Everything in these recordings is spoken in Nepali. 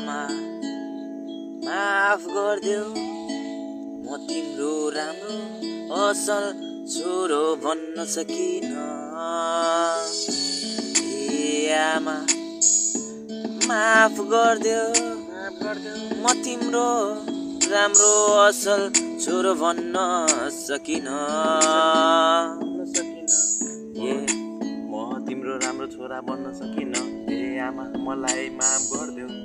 आमा माफ गरिदेऊ म तिम्रो राम्रो असल छोरो भन्न सकिन ए आमा माफ गरिदेऊ म तिम्रो राम्रो असल छोरो भन्न सकिन ए म तिम्रो राम्रो छोरा बन्न सकिन ए आमा मलाई माफ गरिदेऊ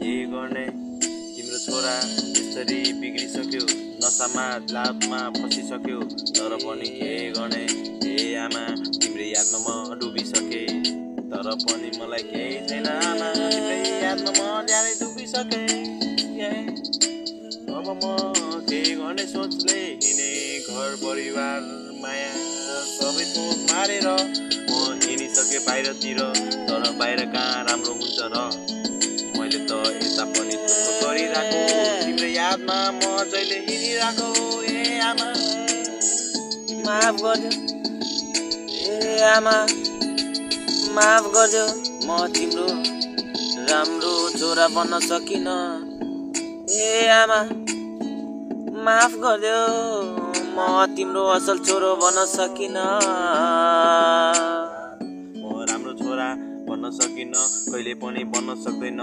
के गर्ने तिम्रो छोरा यसरी बिग्रिसक्यो नसामा लातमा फसिसक्यो तर पनि के गर्ने ए आमा तिम्रो यादमा म डुबिसके तर पनि मलाई केही छैन आमा तिम्रै यादमा म ध्यानै डुबिसके अब म के गर्ने सोचले हिँडे घर परिवार माया सबै थोक मारेर म हिँडिसके बाहिरतिर तर बाहिर कहाँ राम्रो हुन्छ र मैले त यता पनि दुःख गरिरहेको तिम्रो यादमा म जहिले हिँडिरहेको ए आमा माफ गरिदेऊ ए आमा माफ गरिदेऊ म तिम्रो राम्रो छोरा बन्न सकिन ए आमा माफ गरिदेऊ म तिम्रो असल छोरो बन्न सकिन म राम्रो छोरा बन्न सकिन कहिले पनि बन्न सक्दैन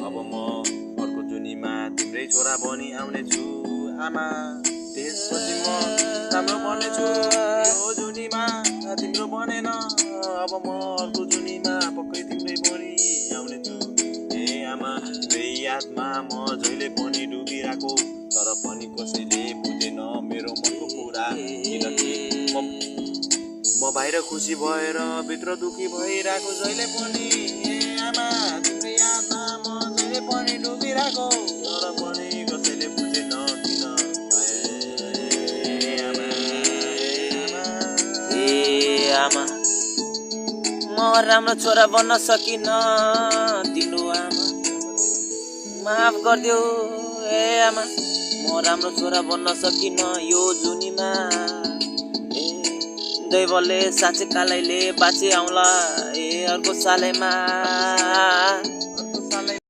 अब म अर्को जुनीमा तिम्रै छोरा बनी आउनेछु आमा त्यसपछि म राम्रो बन्नेछु यो जुनीमा तिम्रो बनेन अब म अर्को जुनीमा पक्कै तिम्रै बनी आउनेछु ए आमा तिम्रै यादमा म जहिले पनि डुबिरहेको तर पनि कसैले बुझेन मेरो मनको कुरा किनकि म बाहिर खुसी भएर भित्र दुखी भइरहेको जहिले पनि ए आमा तिम्रै यादमा म जहिले पनि डुबिरहेको तर पनि कसैले बुझेन किन ए आमा म राम्रो छोरा बन्न सकिन तिम्रो आमा माफ गरिदेऊ ए आमा म राम्रो छोरा बन्न सकिन यो जुनीमा ए दैवले साँच्चै कालैले बाँचे आउँला ए अर्को सालैमा